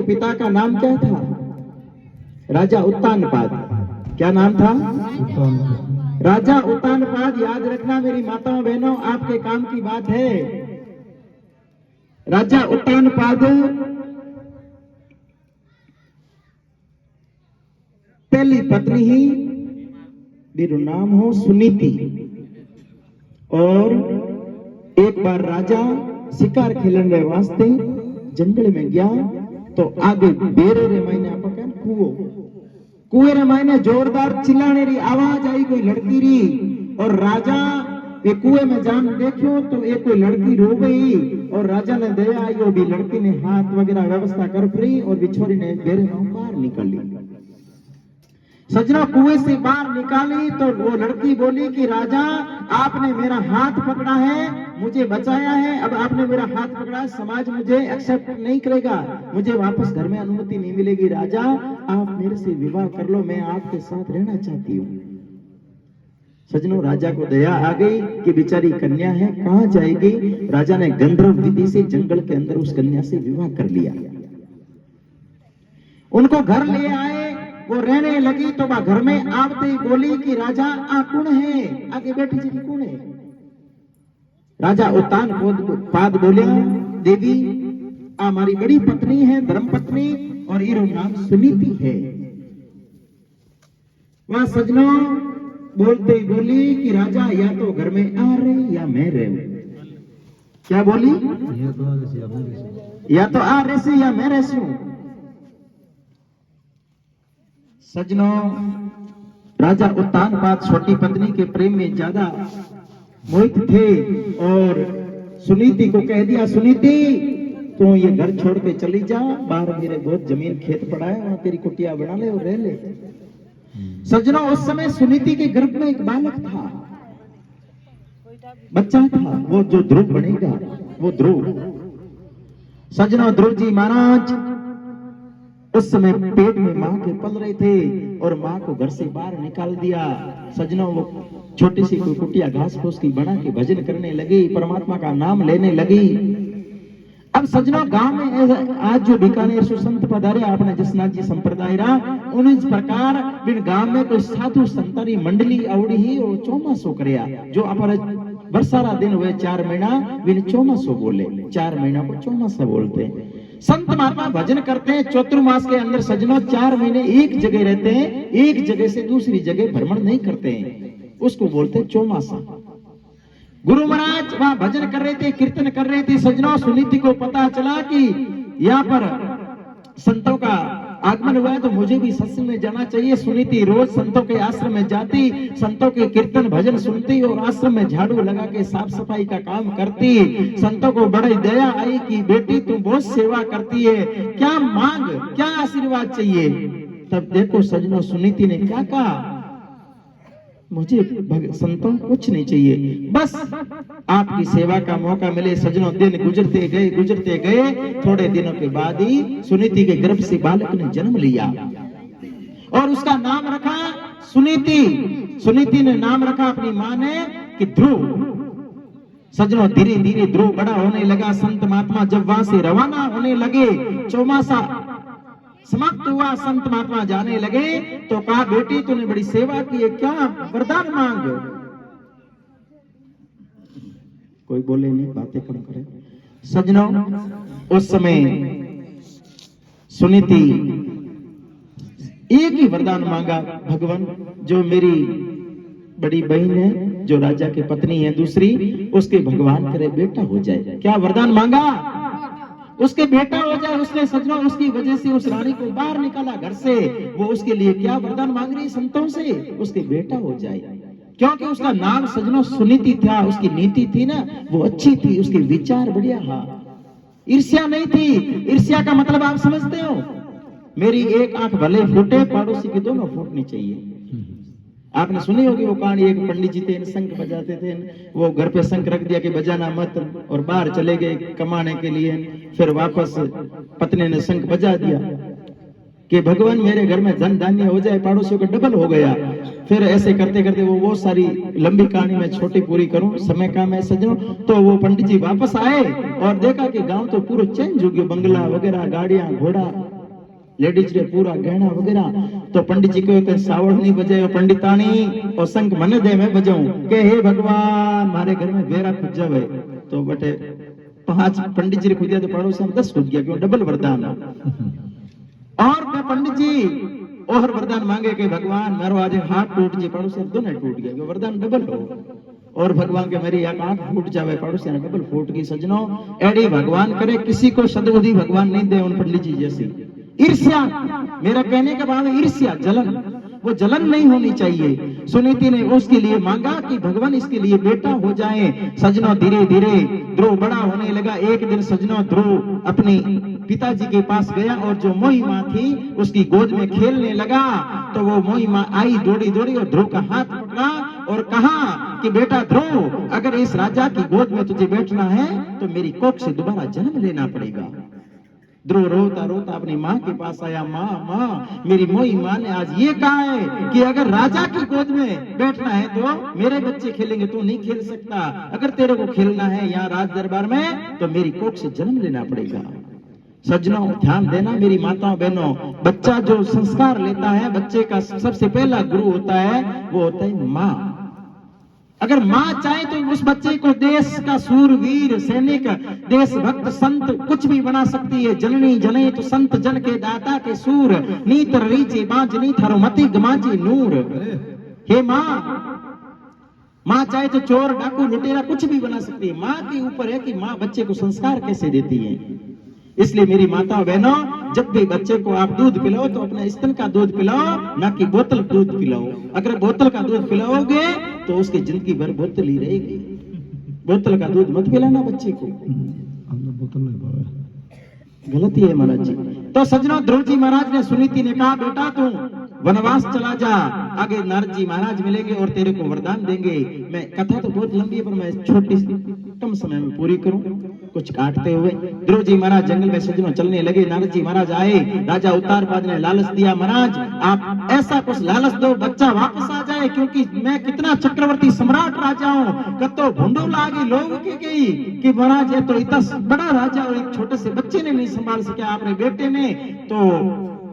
पिता का नाम क्या था? राजा उत्तानपाद। क्या नाम था? राजा उत्तानपाद। याद रखना मेरी माताओं बहनों, आपके काम की बात है। राजा उत्तानपाद पहली पत्नी ही बिरु नाम हो सुनीति, और एक बार राजा शिकार खेलने वास्ते जंगल में गया तो आगे बेरे रे मायने आप कुएं रे मायने जोरदार चिल्लाने री आवाज आई, कोई लड़की री। और राजा ये कुएं में जान देखियो तो एक कोई लड़की रो गई, और राजा ने दया आई, वो भी लड़की ने हाथ वगैरह व्यवस्था कर फ्री, और बिछोरी ने बेरे में बाहर निकाली। सजना कुएं से बाहर निकाली तो वो लड़की बोली कि राजा आपने मेरा हाथ पकड़ा है, मुझे बचाया है, अब आपने मेरा हाथ पकड़ा है, समाज मुझे एक्सेप्ट नहीं करेगा, मुझे वापस घर में अनुमति नहीं मिलेगी। राजा आप मेरे से विवाह कर लो, मैं आपके साथ रहना चाहती हूँ। सजनों राजा को दया आ गई कि बेचारी कन्या है, कहां जाएगी। राजा ने गंधर्व विधि से जंगल के अंदर उस कन्या से विवाह कर लिया। उनको घर ले आए, वो रहने लगी तो वह घर में आवते ही बोली कि राजा आ कौन है, आगे बैठी जी कौन है। राजा उत्तानपाद बोले देवी आ हमारी बड़ी पत्नी है, धर्म पत्नी, और इरो नाम सुनीति है। वह सजनों बोलते ही बोली कि राजा या तो घर में आ रहे या मैं रहूं। क्या बोली? या तो आ रहे या मैं रहूं। सजनों राजा उत्तानपाद छोटी पत्नी के प्रेम में ज्यादा मोहित थे, और सुनीति को कह दिया सुनीति तू ये घर छोड़ के चली जा, बाहर मेरे बहुत जमीन खेत पड़ा है, वहां तेरी कुटिया बना ले और रह ले। सजनों उस समय सुनीति के गर्भ में एक बालक था, बच्चा था, वो जो ध्रुव बनेगा वो ध्रुव। सजनों ध्रुव जी महाराज उस समय पेट में मां के पल रहे थे, और मां को घर से बाहर निकाल दिया। सजनों वो छोटी सी कोई कुटिया घास फूस की बना के भजन करने लगी, परमात्मा का नाम लेने लगी। अब सजनों गांव में आज जो बीकानेर सुसंत पधारे आपने जसनाथ जी संप्रदाय रा, उन प्रकार बिन गांव में कोई साधु संतानी मंडली आवड़ी ही और चौमासो करया, जो अपने वर्षारा दिन हुए 4 महीना बिन चौमासो बोले, 4 महीना को चौमासा बोलते हैं। संत महात्मा भजन करते हैं चतुर्मास के अंदर। सजनों 4 महीने एक जगह रहते हैं, एक जगह से दूसरी जगह भ्रमण नहीं करते हैं, उसको बोलते हैं चौमासा। गुरु महाराज वहां भजन कर रहे थे, कीर्तन कर रहे थे। सजनों सुनीति को पता चला कि यहाँ पर संतों का आगमन हुआ है, तो मुझे भी सत्संग में जाना चाहिए। सुनीति रोज संतों के आश्रम में जाती, संतों के कीर्तन भजन सुनती, और आश्रम में झाड़ू लगा के साफ सफाई का काम करती। संतों को बड़ी दया आई कि बेटी तू बहुत सेवा करती है, क्या मांग, क्या आशीर्वाद चाहिए। तब देखो सजनों सुनीति ने क्या कहा, मुझे संतों कुछ नहीं चाहिए, बस आपकी सेवा का मौका मिले। सजनों दिन गुजरते गए, थोड़े दिनों के बाद ही सुनीति के गर्भ से बालक ने जन्म लिया, और उसका नाम रखा सुनीति। सुनीति ने नाम रखा अपनी मां ने कि ध्रुव। सजनों धीरे धीरे ध्रुव बड़ा होने लगा। संत महात्मा जब वहां से रवाना होने लगे, चौमासा समाप्त हुआ, संत महात्मा जाने लगे, तो कहा बेटी तूने बड़ी सेवा की है, क्या वरदान मांग। कोई बोले नहीं, बातें कम करे। सजनों उस समय सुनीति एक ही वरदान मांगा, भगवान जो मेरी बड़ी बहन है, जो राजा की पत्नी है दूसरी, उसके भगवान करे बेटा हो जाए। क्या वरदान मांगा? उसके बेटा हो जाए। उसने सजनों उसकी वजह से उस रानी को बाहर निकाला घर से। वो उसके लिए क्या वरदान मांग रही संतों से, उसके बेटा हो जाए, क्योंकि उसका नाम सजनों सुनीति था। उसकी नीति थी ना वो अच्छी थी, उसके विचार बढ़िया था, ईर्ष्या नहीं थी। ईर्ष्या का मतलब आप समझते हो, मेरी एक आंख भले फूटे, पड़ोसी की दोनों फूटनी चाहिए। आपने सुनी होगी वो कहानी, एक पंडित जी थे, शंख बजाते थे, वो घर पे शंख रख दिया कि बजाना मत, और बाहर चले गए कमाने के लिए। फिर वापस पत्नी ने शंख बजा दिया कि भगवान मेरे घर में धन धान्य हो जाए, पड़ोसियों का डबल हो गया। फिर ऐसे करते करते वो बहुत सारी लंबी कहानी में छोटी पूरी करूं, समय कम है सजनों। तो वो पंडित जी वापस आए और देखा कि गांव तो पूरा चेंज हो गया, बंगला वगैरह, गाड़ियां घोड़ा लेडीज रे पूरा गहना वगैरह। तो पंडित जी कहते सावड़ नहीं बजायो पंडितानी और शंख मन दे मैं बजाऊं के हे भगवान मारे घर में बेरा खुद जावे। तो बटे 5 पंडित जी खुद तो पड़ोस में 10 खुद गया, क्यों डबल वरदान। और मैं पंडित जी और वरदान मांगे कि भगवान मेरा आज हाथ टूट जाए, पड़ोस में दोनों टूट गया, क्यों वरदान डबल हो। और भगवान के मेरी एक आंख फूट जावे, पड़ोस में डबल फूट गई। सजनों एडी भगवान करे किसी को सद्बुद्धि भगवान नहीं दे उन पंडित जी जैसी। ईर्ष्या, मेरा कहने का भाव है ईर्ष्या, जलन, वो जलन नहीं होनी चाहिए। सुनीति ने उसके लिए मांगा कि भगवान इसके लिए बेटा हो जाए। सजनों धीरे धीरे ध्रुव बड़ा होने लगा। एक दिन सजनों ध्रुव अपने पिताजी के पास गया और जो मोही माँ थी उसकी गोद में खेलने लगा। तो वो मोही माँ आई दौड़ी दौड़ी और ध्रुव का हाथ पकड़ा और कहा कि बेटा ध्रुव, अगर इस राजा की गोद में तुझे बैठना है तो मेरी कोख से दोबारा जन्म लेना पड़ेगा। ध्रुव रोता रोता अपनी माँ के पास आया, माँ माँ मेरी मोई माँ ने आज ये कहा है कि अगर राजा की गोद में बैठना है तो मेरे बच्चे खेलेंगे, तू नहीं खेल सकता। अगर तेरे को खेलना है यहाँ राज दरबार में तो मेरी कोख से जन्म लेना पड़ेगा। सज्जनों ध्यान देना मेरी माताओं बहनों, बच्चा जो संस्कार लेता है बच्चे का सबसे पहला गुरु होता है वो होता है माँ। अगर माँ चाहे तो उस बच्चे को देश का सूरवीर सैनिक, देशभक्त, संत कुछ भी बना सकती है। जननी जने तो संत जन के दाता के सूर, नीत रीचे बांच नी थारो मति गमाची नूर। हे माँ चाहे तो चोर डाकू लुटेरा कुछ भी बना सकती है। माँ के ऊपर है कि माँ बच्चे को संस्कार कैसे देती है। इसलिए मेरी माताओं बहनों, जब भी बच्चे को आप दूध पिलाओ तो अपने स्तन का दूध पिलाओ, ना कि बोतल दूध पिलाओ। अगर बोतल का दूध पिलाओगे तो उसकी जिंदगी भर बोतल ही रहेगी। बोतल का दूध मत पिलाना बच्चे को, बोतल नहीं, गलती है महाराज जी। तो सज्जनों ध्रुव जी महाराज ने सुनीति ने कहा बेटा तू वनवास चला जा, आगे नारद जी महाराज मिलेंगे और तेरे को वरदान देंगे। मैं कथा तो बहुत लंबी है पर मैं छोटी कम समय में पूरी करूं कुछ काटते हुए। ध्रुव जी महाराज जंगल में सज्जनों चलने लगे। नारद जी महाराज आए, राजा उतारपाद ने लालच दिया, महाराज आप ऐसा कुछ लालच दो बच्चा वापस आ जाए, क्योंकि मैं कितना चक्रवर्ती सम्राट राजा हूँ। कतो भूडू लागी लोग की गई कि महाराज ये तो इतना बड़ा राजा और एक छोटे से बच्चे ने नहीं संभाल सके आपने बेटे ने, तो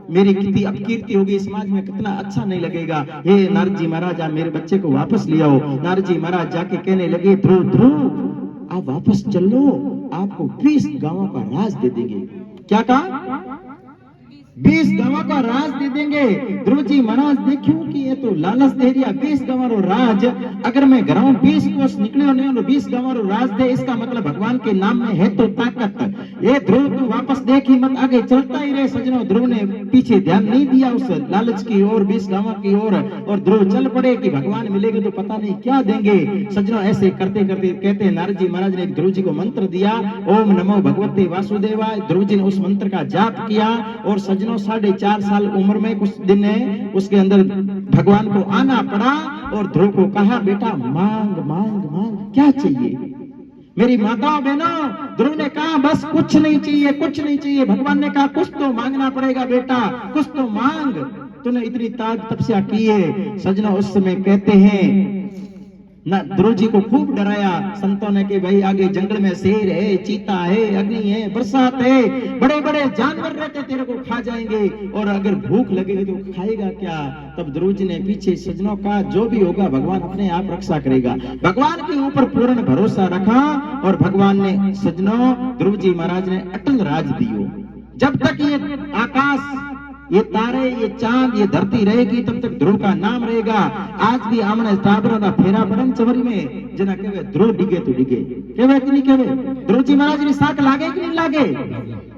मेरी कितनी अपकीर्ति होगी समाज में, कितना अच्छा नहीं लगेगा। हे नारद जी महाराज आप मेरे बच्चे को वापस ले आओ। नारद जी महाराज जाके कहने लगे ध्रुव ध्रुव आप वापस चलो, आपको 20 गांवों का राज दे देंगे। क्या कहा? 20 गांवों का राज दे देंगे। ध्रुव जी महाराज देखियो कि ये तो लालच दे रिया 20 गांवों रो राज, अगर मैं घरों 20 कोस निकले नहीं 20 गांवों रो राज दे, इसका मतलब भगवान के नाम में है तो ताकत। ये ध्रुव तू वापस देखी मत, आगे चलता ही रहे। सजनों ध्रुव ने पीछे ध्यान नहीं दिया उस लालच की ओर 20 गांवों की ओर, और ध्रुव चल पड़े कि भगवान मिलेंगे तो पता नहीं क्या देंगे। सजनों ऐसे करते करते कहते नारद जी महाराज ने ध्रुव जी को मंत्र दिया, ओम नमो भगवते वासुदेवाय। ध्रुव जी ने उस मंत्र का जाप किया और सजनों 4.5 साल उम्र में कुछ दिन है उसके अंदर भगवान को आना पड़ा और ध्रुव को कहा बेटा मांग मांग मांग क्या चाहिए। मेरी माताओं बहनों, ध्रुव ने कहा बस कुछ नहीं चाहिए, कुछ नहीं चाहिए। भगवान ने कहा कुछ तो मांगना पड़ेगा बेटा, कुछ तो मांग, तूने इतनी तपस्या की है। सजना उस समय कहते हैं ना ध्रुव जी को खूब डराया संतों ने कि भाई आगे जंगल में शेर है, चीता है, अग्नि है, बरसात है, बड़े बड़े जानवर रहते तेरे को खा जाएंगे, और अगर भूख लगेगी तो खाएगा क्या। तब ध्रुव जी ने पीछे सजनों का जो भी होगा भगवान अपने आप रक्षा करेगा। भगवान के ऊपर पूर्ण भरोसा रखा और भगवान ने सजनों ध्रुव जी महाराज ने अटल राज दियो। जब तक ये आकाश, ये तारे, ये चांद, ये धरती रहेगी तब तक ध्रुव का नाम रहेगा। आज भी आमने ताबरा फेरा पड़न चवरी में जना कहवे ध्रुव डिगे तो डिगे, कहवे कि नहीं कहवे। ध्रुव जी महाराज ने साथ लागे कि नहीं लागे।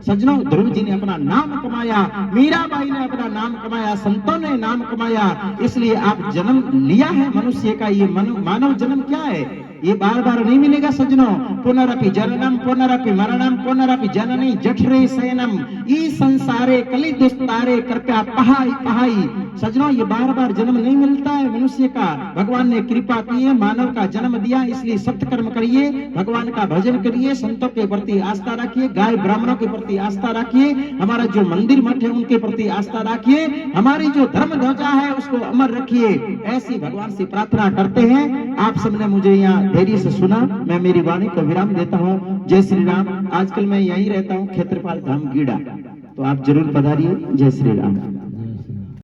सज्जनों ध्रुव जी ने अपना नाम कमाया, मीराबाई ने अपना नाम कमाया, संतों ने नाम कमाया। इसलिए आप जन्म लिया है मनुष्य का, ये मानव जन्म क्या है, ये बार बार नहीं मिलेगा सज्जनों। पुनरपि जननम पुनरपि मरणम पुनरपि जननी जठरे शयनम ई संसारे कलि दुस्तारे कृपया पहाई पहाई। सज्जनों ये बार बार जन्म नहीं मिलता है मनुष्य का। भगवान ने कृपा की है, मानव का जन्म दिया, इसलिए सत्कर्म करिए, भगवान का भजन करिए, संतों के प्रति आस्था रखिए, गाय ब्राह्मणों के प्रति आस्था रखिए, हमारा जो मंदिर मठ है उनके प्रति आस्था रखिए, हमारी जो धर्म ध्वजा है उसको अमर रखिए। ऐसी भगवान से प्रार्थना करते हैं। आप सबने मुझे यहाँ धैर्य से सुना, मैं मेरी वाणी को विराम देता हूँ। जय श्री राम। आजकल मैं यहीं रहता हूँ, क्षेत्रपाल धाम गीड़ा। तो आप जरूर पधारिए। जय श्री राम।